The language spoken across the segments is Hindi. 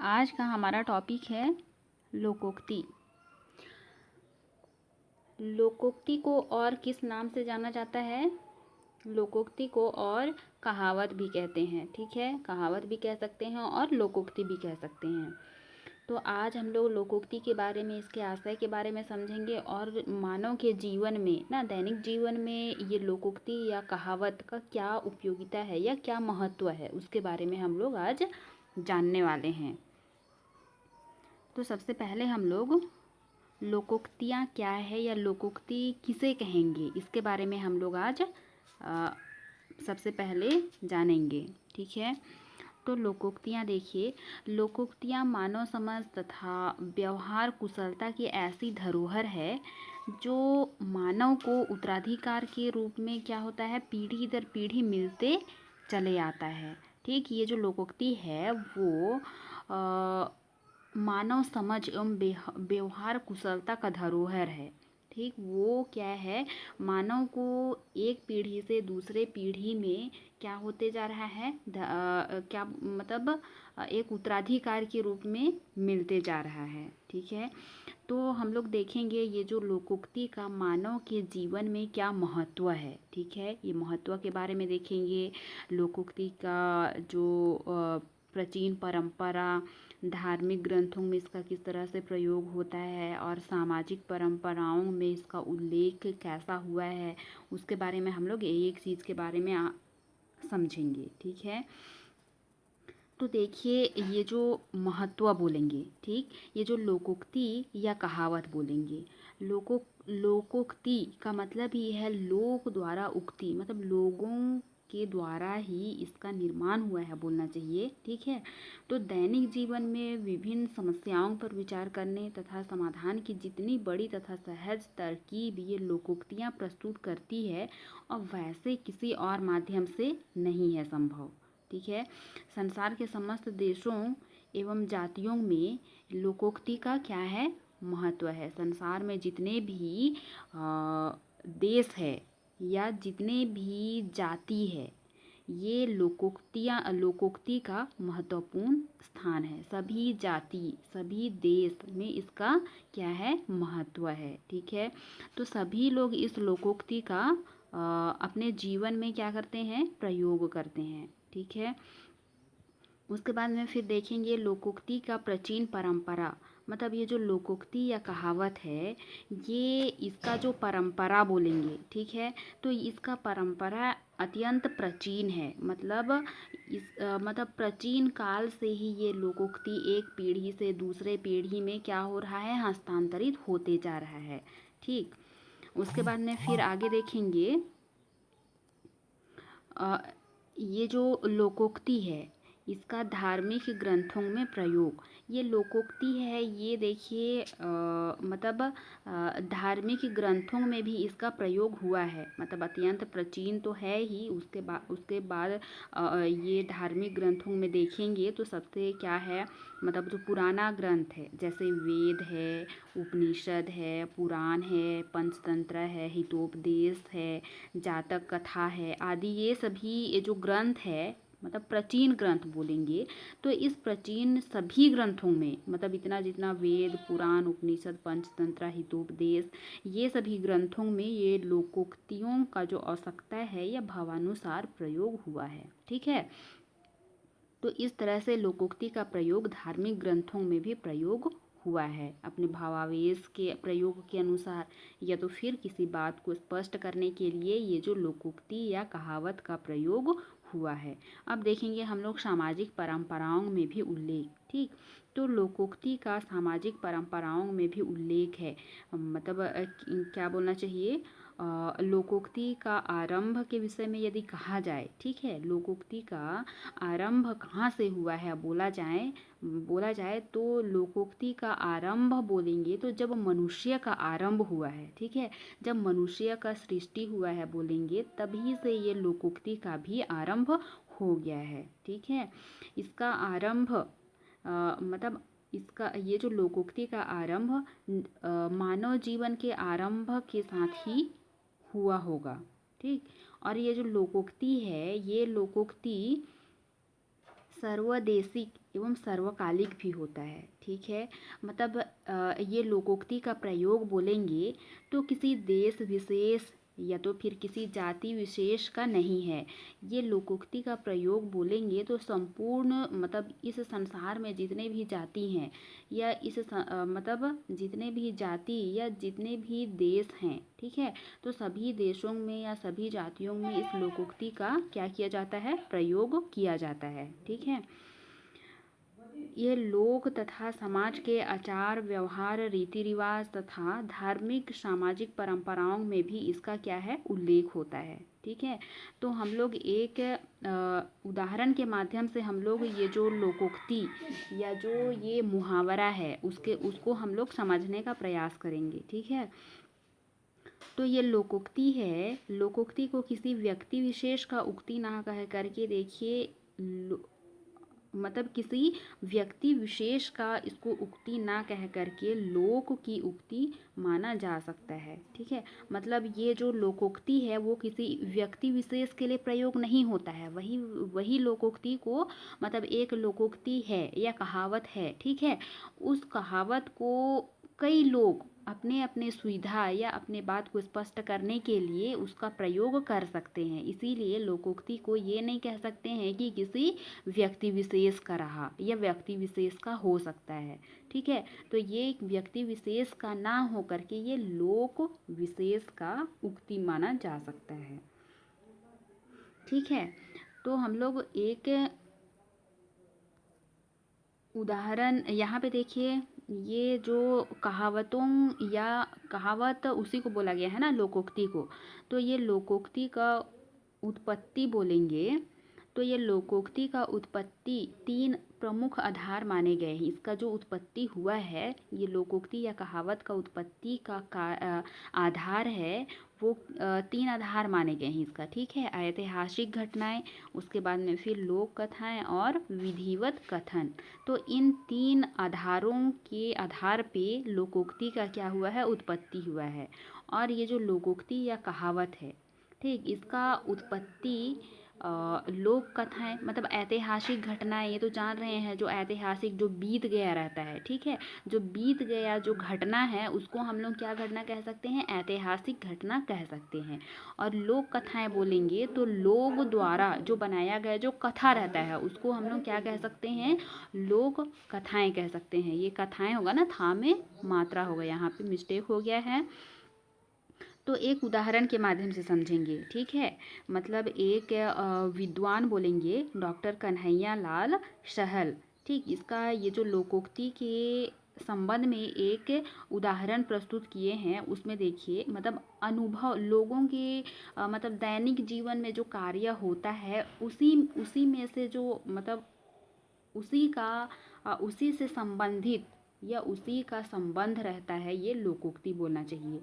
आज का हमारा टॉपिक है लोकोक्ति। लोकोक्ति को और किस नाम से जाना जाता है? लोकोक्ति को और कहावत भी कहते हैं। ठीक है, कहावत भी कह सकते हैं और लोकोक्ति भी कह सकते हैं। तो आज हम लोग लोकोक्ति के बारे में, इसके आशय के बारे में समझेंगे और मानव के जीवन में ना, दैनिक जीवन में ये लोकोक्ति या कहावत का क्या उपयोगिता है या क्या महत्व है, उसके बारे में हम लोग आज जानने वाले हैं। तो सबसे पहले हम लोग लोकोक्तियाँ क्या है या लोकोक्ति किसे कहेंगे, इसके बारे में हम लोग आज सबसे पहले जानेंगे। ठीक है, तो लोकोक्तियाँ देखिए, लोकोक्तियाँ मानव समझ तथा व्यवहार कुशलता की ऐसी धरोहर है जो मानव को उत्तराधिकार के रूप में क्या होता है, पीढ़ी दर पीढ़ी मिलते चले आता है। ठीक, ये जो लोकोक्ति है वो मानव समझ एवं व्यवहार कुशलता का धरोहर है। ठीक, वो क्या है, मानव को एक पीढ़ी से दूसरे पीढ़ी में क्या होते जा रहा है, क्या मतलब एक उत्तराधिकार के रूप में मिलते जा रहा है। ठीक है, तो हम लोग देखेंगे ये जो लोकोक्ति का मानव के जीवन में क्या महत्व है। ठीक है, ये महत्व के बारे में देखेंगे। लोकोक्ति का जो प्राचीन परंपरा, धार्मिक ग्रंथों में इसका किस तरह से प्रयोग होता है और सामाजिक परंपराओं में इसका उल्लेख कैसा हुआ है, उसके बारे में हम लोग एक चीज़ के बारे में समझेंगे। ठीक है, तो देखिए ये जो महत्व बोलेंगे, ठीक, ये जो लोकोक्ति या कहावत बोलेंगे, लोकोक्ति का मतलब ही है लोक द्वारा उक्ति, मतलब लोगों के द्वारा ही इसका निर्माण हुआ है बोलना चाहिए। ठीक है, तो दैनिक जीवन में विभिन्न समस्याओं पर विचार करने तथा समाधान की जितनी बड़ी तथा सहज तरकीब ये लोकोक्तियाँ प्रस्तुत करती है और वैसे किसी और माध्यम से नहीं है संभव। ठीक है, संसार के समस्त देशों एवं जातियों में लोकोक्ति का क्या है, महत्व है। संसार में जितने भी देश है या जितने भी जाति है, ये लोकोक्ति का महत्वपूर्ण स्थान है। सभी जाति, सभी देश में इसका क्या है, महत्व है। ठीक है, तो सभी लोग इस लोकोक्ति का अपने जीवन में क्या करते हैं, प्रयोग करते हैं। ठीक है, उसके बाद में फिर देखेंगे लोकोक्ति का प्राचीन परंपरा, मतलब ये जो लोकोक्ति या कहावत है, ये इसका जो परंपरा बोलेंगे, ठीक है, तो इसका परंपरा अत्यंत प्राचीन है। मतलब मतलब प्राचीन काल से ही ये लोकोक्ति एक पीढ़ी से दूसरे पीढ़ी में क्या हो रहा है, हस्तांतरित होते जा रहा है। ठीक, उसके बाद में फिर आगे देखेंगे ये जो लोकोक्ति है इसका धार्मिक ग्रंथों में प्रयोग। ये लोकोक्ति है, ये देखिए मतलब धार्मिक ग्रंथों में भी इसका प्रयोग हुआ है। मतलब अत्यंत प्राचीन तो है ही, उसके बाद ये धार्मिक ग्रंथों में देखेंगे तो सबसे क्या है, मतलब जो पुराना ग्रंथ है जैसे वेद है, उपनिषद है, पुराण है, पंचतंत्र है, हितोपदेश है, जातक कथा है आदि, ये सभी ये जो ग्रंथ है, मतलब प्राचीन ग्रंथ बोलेंगे, तो इस प्राचीन सभी ग्रंथों में, मतलब इतना जितना वेद, पुराण, उपनिषद, पंचतंत्र, हितोपदेश, ये सभी ग्रंथों में ये लोकोक्तियों का जो आवश्यकता है या भावानुसार प्रयोग हुआ है। ठीक है, तो इस तरह से लोकोक्ति का प्रयोग धार्मिक ग्रंथों में भी प्रयोग हुआ है, अपने भावावेश के प्रयोग के अनुसार, या तो फिर किसी बात को स्पष्ट करने के लिए ये जो लोकोक्ति या कहावत का प्रयोग हुआ है। अब देखेंगे हम लोग सामाजिक परंपराओं में भी उल्लेख। ठीक, तो लोकोक्ति का सामाजिक परंपराओं में भी उल्लेख है। मतलब क्या बोलना चाहिए, लोकोक्ति का आरंभ के विषय में यदि कहा जाए, ठीक है, लोकोक्ति का आरंभ कहाँ से हुआ है बोला जाए तो लोकोक्ति का आरंभ बोलेंगे तो जब मनुष्य का आरंभ हुआ है। ठीक है, जब मनुष्य का सृष्टि हुआ है बोलेंगे, तभी से ये लोकोक्ति का भी आरंभ हो गया है। ठीक है, इसका आरंभ मतलब इसका ये जो लोकोक्ति का आरंभ मानव जीवन के आरंभ के साथ ही हुआ होगा। ठीक, और ये जो लोकोक्ति है, ये लोकोक्ति सर्वदेशिक एवं सर्वकालिक भी होता है। ठीक है, मतलब ये लोकोक्ति का प्रयोग बोलेंगे तो किसी देश विशेष या तो फिर किसी जाति विशेष का नहीं है। ये लोकोक्ति का प्रयोग बोलेंगे तो संपूर्ण मतलब इस संसार में जितने भी जाति हैं या मतलब जितने भी जाति या जितने भी देश हैं, ठीक है, तो सभी देशों में या सभी जातियों में इस लोकोक्ति का क्या किया जाता है, प्रयोग किया जाता है। ठीक है, ये लोक तथा समाज के आचार व्यवहार रीति रिवाज तथा धार्मिक सामाजिक परंपराओं में भी इसका क्या है, उल्लेख होता है। ठीक है, तो हम लोग एक उदाहरण के माध्यम से हम लोग ये जो लोकोक्ति या जो ये मुहावरा है उसको हम लोग समझने का प्रयास करेंगे। ठीक है, तो ये लोकोक्ति है, लोकोक्ति को किसी व्यक्ति विशेष का उक्ति ना कह करके देखिए मतलब किसी व्यक्ति विशेष का इसको उक्ति ना कह करके लोक की उक्ति माना जा सकता है। ठीक है, मतलब ये जो लोकोक्ति है वो किसी व्यक्ति विशेष के लिए प्रयोग नहीं होता है, वही लोकोक्ति को मतलब एक लोकोक्ति है या कहावत है, ठीक है, उस कहावत को कई लोग अपने अपने सुविधा या अपने बात को स्पष्ट करने के लिए उसका प्रयोग कर सकते हैं। इसीलिए लोकोक्ति को ये नहीं कह सकते हैं कि किसी व्यक्ति विशेष का रहा या व्यक्ति विशेष का हो सकता है। ठीक है, तो ये एक व्यक्ति विशेष का ना हो करके ये लोक विशेष का उक्ति माना जा सकता है। ठीक है, तो हम लोग एक उदाहरण यहाँ पे देखिए, ये जो कहावतों या कहावत उसी को बोला गया है ना, लोकोक्ति को, तो ये लोकोक्ति का उत्पत्ति बोलेंगे तो ये लोकोक्ति का उत्पत्ति 3 प्रमुख आधार माने गए हैं। इसका जो उत्पत्ति हुआ है, ये लोकोक्ति या कहावत का उत्पत्ति का आधार है वो 3 आधार माने गए हैं इसका। ठीक है, ऐतिहासिक घटनाएं, उसके बाद में फिर लोक कथाएं और विधिवत कथन। तो इन 3 आधारों के आधार पे लोकोक्ति का क्या हुआ है, उत्पत्ति हुआ है। और ये जो लोकोक्ति या कहावत है, ठीक, इसका उत्पत्ति लोक कथाएं मतलब ऐतिहासिक घटनाएं, ये तो जान रहे हैं, जो ऐतिहासिक जो बीत गया रहता है। ठीक है, जो बीत गया जो घटना है उसको हम लोग क्या घटना कह सकते हैं, ऐतिहासिक घटना कह सकते हैं। और लोक कथाएं बोलेंगे तो लोग द्वारा जो बनाया गया जो कथा रहता है उसको हम लोग क्या कह सकते हैं, लोक कथाएं कह सकते हैं। ये कथाएं होगा ना, था में मात्रा होगा, यहाँ पे मिस्टेक हो गया है, तो एक उदाहरण के माध्यम से समझेंगे। ठीक है, मतलब एक विद्वान बोलेंगे डॉक्टर कन्हैया लाल सहल। ठीक, इसका ये जो लोकोक्ति के संबंध में एक उदाहरण प्रस्तुत किए हैं, उसमें देखिए मतलब अनुभव लोगों के मतलब दैनिक जीवन में जो कार्य होता है उसी में से जो मतलब उसी से संबंधित या उसी का संबंध रहता है, ये लोकोक्ति बोलना चाहिए।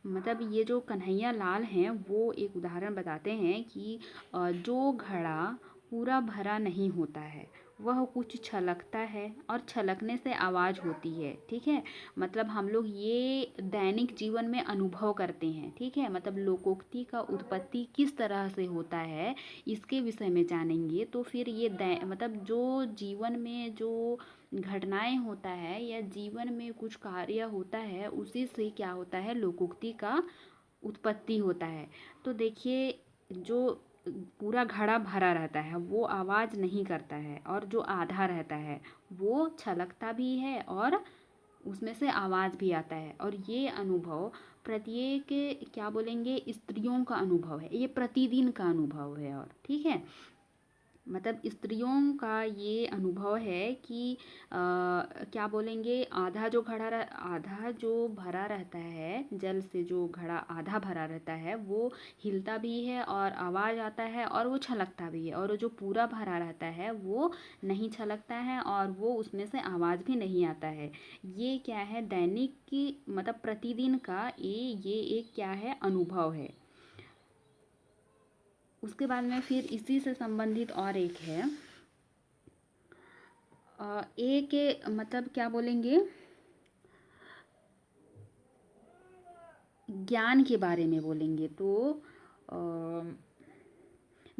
मतलब ये जो कन्हैया लाल हैं वो एक उदाहरण बताते हैं कि जो घड़ा पूरा भरा नहीं होता है वह कुछ छलकता है और छलकने से आवाज़ होती है। ठीक है, मतलब हम लोग ये दैनिक जीवन में अनुभव करते हैं। ठीक है, मतलब लोकोक्ति का उत्पत्ति किस तरह से होता है इसके विषय में जानेंगे तो फिर ये मतलब जो जीवन में जो घटनाएं होता है या जीवन में कुछ कार्य होता है उसी से क्या होता है, लोकोक्ति का उत्पत्ति होता है। तो देखिए, जो पूरा घड़ा भरा रहता है वो आवाज़ नहीं करता है और जो आधा रहता है वो छलकता भी है और उसमें से आवाज़ भी आता है। और ये अनुभव प्रत्येक क्या बोलेंगे, स्त्रियों का अनुभव है, ये प्रतिदिन का अनुभव है। और ठीक है, मतलब स्त्रियों का ये अनुभव है कि क्या बोलेंगे, आधा जो भरा रहता है जल से, जो घड़ा आधा भरा रहता है वो हिलता भी है और आवाज़ आता है और वो छलकता भी है, और जो पूरा भरा रहता है वो नहीं छलकता है और वो उसमें से आवाज़ भी नहीं आता है। ये क्या है, दैनिक की मतलब प्रतिदिन का ये एक क्या है, अनुभव है। उसके बाद में फिर इसी से संबंधित और एक है, एक मतलब क्या बोलेंगे, ज्ञान के बारे में बोलेंगे तो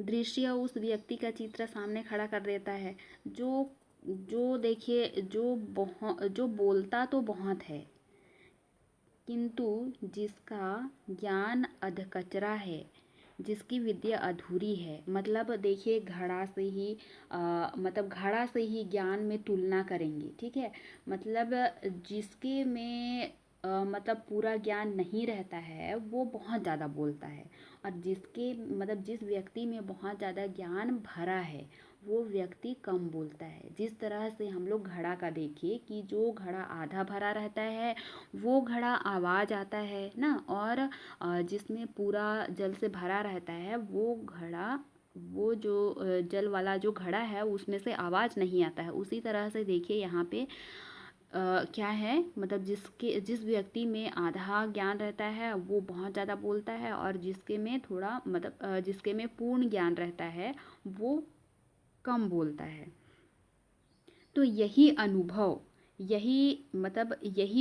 दृश्य उस व्यक्ति का चित्र सामने खड़ा कर देता है जो जो देखिए जो बोलता तो बहुत है किंतु जिसका ज्ञान अधकचरा है, जिसकी विद्या अधूरी है। मतलब देखिए घड़ा से ही मतलब घड़ा से ही ज्ञान में तुलना करेंगे, ठीक है। मतलब जिसके में मतलब पूरा ज्ञान नहीं रहता है वो बहुत ज़्यादा बोलता है, और जिसके मतलब जिस व्यक्ति में बहुत ज़्यादा ज्ञान भरा है वो व्यक्ति कम बोलता है। जिस तरह से हम लोग घड़ा का देखिए कि जो घड़ा आधा भरा रहता है वो घड़ा आवाज़ आता है ना, और जिसमें पूरा जल से भरा रहता है वो घड़ा, वो जो जल वाला जो घड़ा है उसमें से आवाज़ नहीं आता है। उसी तरह से देखिए यहाँ पे क्या है, मतलब जिस व्यक्ति में आधा ज्ञान रहता है वो बहुत ज़्यादा बोलता है, और जिसके में थोड़ा मतलब जिसके में पूर्ण ज्ञान रहता है वो कम बोलता है। तो यही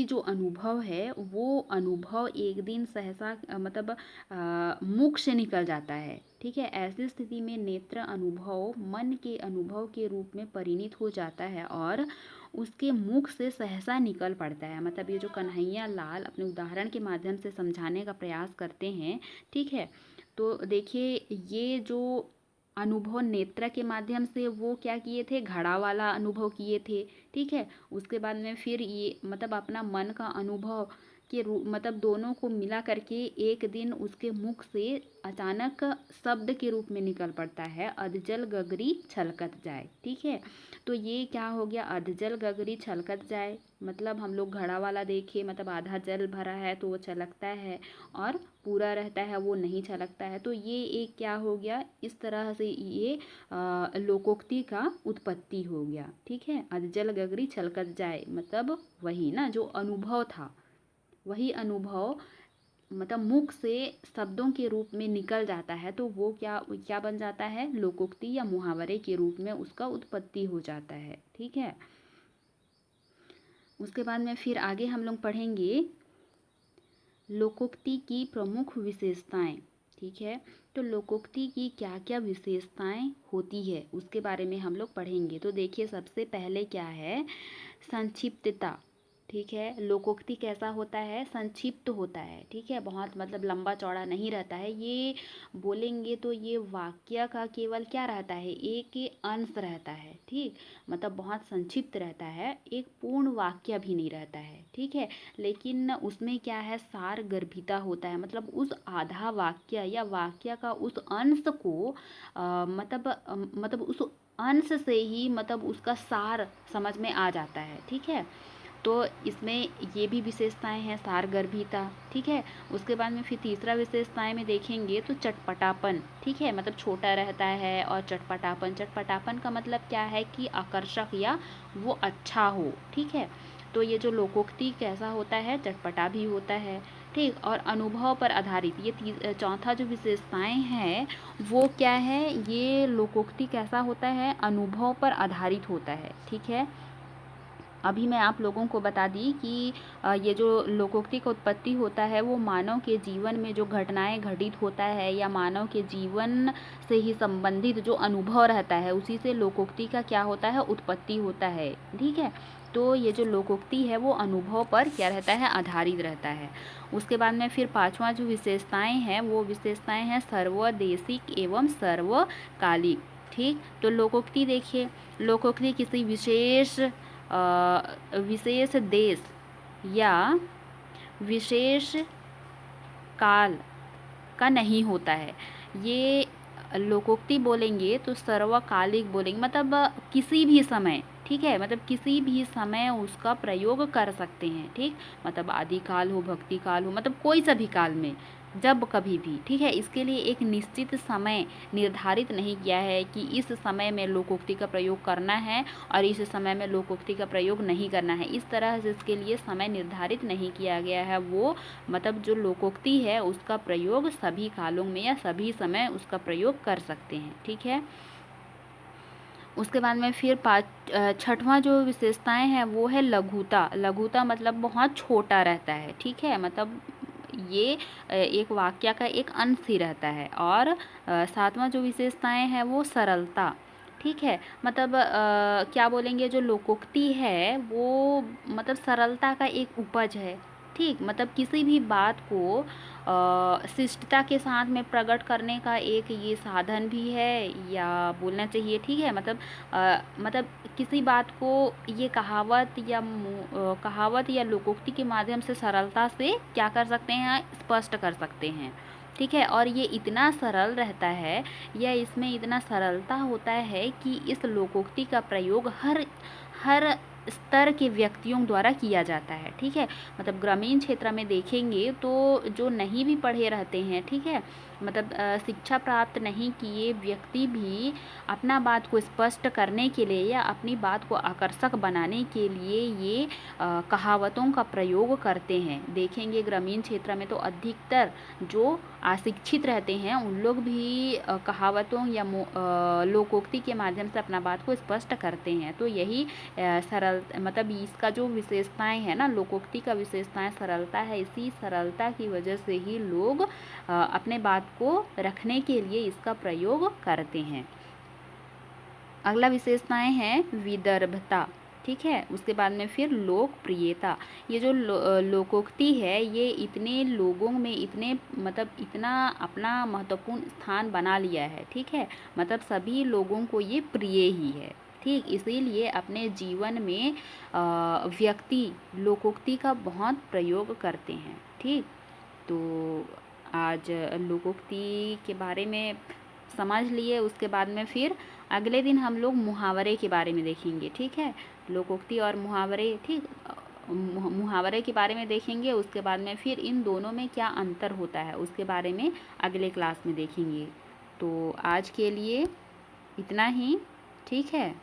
जो अनुभव है वो अनुभव एक दिन सहसा मतलब मुख से निकल जाता है, ठीक है। ऐसी स्थिति में नेत्र अनुभव मन के अनुभव के रूप में परिणित हो जाता है और उसके मुख से सहसा निकल पड़ता है। मतलब ये जो कन्हैया लाल अपने उदाहरण के माध्यम से समझाने का प्रयास करते हैं, ठीक है। तो देखिए ये जो अनुभव नेत्र के माध्यम से वो क्या किए थे, घड़ा वाला अनुभव किए थे, ठीक है। उसके बाद में फिर ये मतलब अपना मन का अनुभव के रूप मतलब दोनों को मिला करके एक दिन उसके मुख से अचानक शब्द के रूप में निकल पड़ता है, अधजल गगरी छलकत जाए, ठीक है। तो ये क्या हो गया, अधजल गगरी छलकत जाए। मतलब हम लोग घड़ा वाला देखे, मतलब आधा जल भरा है तो वो छलकता है, और पूरा रहता है वो नहीं छलकता है। तो ये एक क्या हो गया, इस तरह से ये लोकोक्ति का उत्पत्ति हो गया, ठीक है। अधजल गगरी छलकत जाए मतलब वही ना जो अनुभव था, वही अनुभव मतलब मुख से शब्दों के रूप में निकल जाता है तो वो क्या क्या बन जाता है, लोकोक्ति या मुहावरे के रूप में उसका उत्पत्ति हो जाता है, ठीक है। उसके बाद में फिर आगे हम लोग पढ़ेंगे लोकोक्ति की प्रमुख विशेषताएं, ठीक है। तो लोकोक्ति की क्या क्या विशेषताएं होती है उसके बारे में हम लोग पढ़ेंगे। तो देखिए सबसे पहले क्या है, संक्षिप्तता, ठीक है। लोकोक्ति कैसा होता है, संक्षिप्त होता है, ठीक है। बहुत मतलब लंबा चौड़ा नहीं रहता है। ये बोलेंगे तो ये वाक्य का केवल क्या रहता है, एक अंश रहता है, ठीक। मतलब बहुत संक्षिप्त रहता है, एक पूर्ण वाक्य भी नहीं रहता है, ठीक है। लेकिन उसमें क्या है, सार गर्भिता होता है। मतलब उस आधा वाक्य या वाक्य का उस अंश को मतलब उस अंश से ही मतलब उसका सार समझ में आ जाता है, ठीक है। तो इसमें ये भी विशेषताएं हैं, सारगर्भिता, ठीक है। उसके बाद में फिर तीसरा विशेषताएं में देखेंगे तो चटपटापन, ठीक है। मतलब छोटा रहता है, और चटपटापन का मतलब क्या है कि आकर्षक या वो अच्छा हो, ठीक है। तो ये जो लोकोक्ति कैसा होता है, चटपटा भी होता है, ठीक। और अनुभव पर आधारित, ये चौथा जो विशेषताएं हैं वो क्या है, ये लोकोक्ति कैसा होता है, अनुभव पर आधारित होता है, ठीक है। अभी मैं आप लोगों को बता दी कि ये जो लोकोक्ति का उत्पत्ति होता है वो मानव के जीवन में जो घटनाएं घटित होता है या मानव के जीवन से ही संबंधित जो अनुभव रहता है उसी से लोकोक्ति का क्या होता है, उत्पत्ति होता है, ठीक है। तो ये जो लोकोक्ति है वो अनुभव पर क्या रहता है, आधारित रहता है। उसके बाद में फिर पांचवा जो विशेषताएं हैं वो विशेषताएं हैं सर्वदेशिक एवं सर्वकालिक, ठीक। तो लोकोक्ति देखिए, लोकोक्ति किसी विशेष देश या विशेष काल का नहीं होता है। ये लोकोक्ति बोलेंगे तो सर्वकालिक बोलेंगे, मतलब किसी भी समय, ठीक है। मतलब किसी भी समय उसका प्रयोग कर सकते हैं, ठीक। मतलब आदिकाल हो, भक्ति काल हो, मतलब कोई सा भी काल में, जब कभी भी, ठीक है। इसके लिए एक निश्चित समय निर्धारित नहीं किया है कि इस समय में लोकोक्ति का प्रयोग करना है और इस समय में लोकोक्ति का प्रयोग नहीं करना है। इस तरह से इसके लिए समय निर्धारित नहीं किया गया है। वो मतलब जो लोकोक्ति है उसका प्रयोग सभी कालों में या सभी समय उसका प्रयोग कर सकते हैं, ठीक है। उसके बाद में फिर छठवां जो विशेषताएं हैं वो है लघुता। लघुता मतलब बहुत छोटा रहता है, ठीक है। मतलब ये एक वाक्य का एक अंश ही रहता है। और सातवां जो विशेषताएं हैं वो सरलता, ठीक है। मतलब क्या बोलेंगे, जो लोकोक्ति है वो मतलब सरलता का एक उपज है, ठीक। मतलब किसी भी बात को शिष्टता के साथ में प्रकट करने का एक ये साधन भी है, या बोलना चाहिए, ठीक है। मतलब किसी बात को ये कहावत या लोकोक्ति के माध्यम से सरलता से क्या कर सकते हैं, स्पष्ट कर सकते हैं, ठीक है। और ये इतना सरल रहता है, या इसमें इतना सरलता होता है कि इस लोकोक्ति का प्रयोग हर स्तर के व्यक्तियों द्वारा किया जाता है, ठीक है। मतलब ग्रामीण क्षेत्र में देखेंगे तो जो नहीं भी पढ़े रहते हैं, ठीक है, मतलब शिक्षा प्राप्त नहीं किए व्यक्ति भी अपना बात को स्पष्ट करने के लिए या अपनी बात को आकर्षक बनाने के लिए ये कहावतों का प्रयोग करते हैं। देखेंगे ग्रामीण क्षेत्र में तो अधिकतर जो अशिक्षित रहते हैं उन लोग भी कहावतों या लोकोक्ति के माध्यम से अपना बात को स्पष्ट करते हैं। तो यही सरल मतलब इसका जो विशेषताएं है ना, लोकोक्ति का विशेषताएं सरलता है। इसी सरलता की वजह से ही लोग अपने बात को रखने के लिए इसका प्रयोग करते हैं। अगला विशेषताएं हैं विदर्भता, ठीक है। उसके बाद में फिर लोकप्रियता। ये जो लोकोक्ति है ये इतने लोगों में इतना अपना महत्वपूर्ण स्थान बना लिया है, ठीक है। मतलब सभी लोगों को ये प्रिय ही है, ठीक। इसीलिए अपने जीवन में व्यक्ति लोकोक्ति का बहुत प्रयोग करते हैं, ठीक। तो आज लोकोक्ति के बारे में समझ लिए। उसके बाद में फिर अगले दिन हम लोग मुहावरे के बारे में देखेंगे, ठीक है। लोकोक्ति और मुहावरे, ठीक। मुहावरे के बारे में देखेंगे। उसके बाद में फिर इन दोनों में क्या अंतर होता है उसके बारे में अगले क्लास में देखेंगे। तो आज के लिए इतना ही, ठीक है।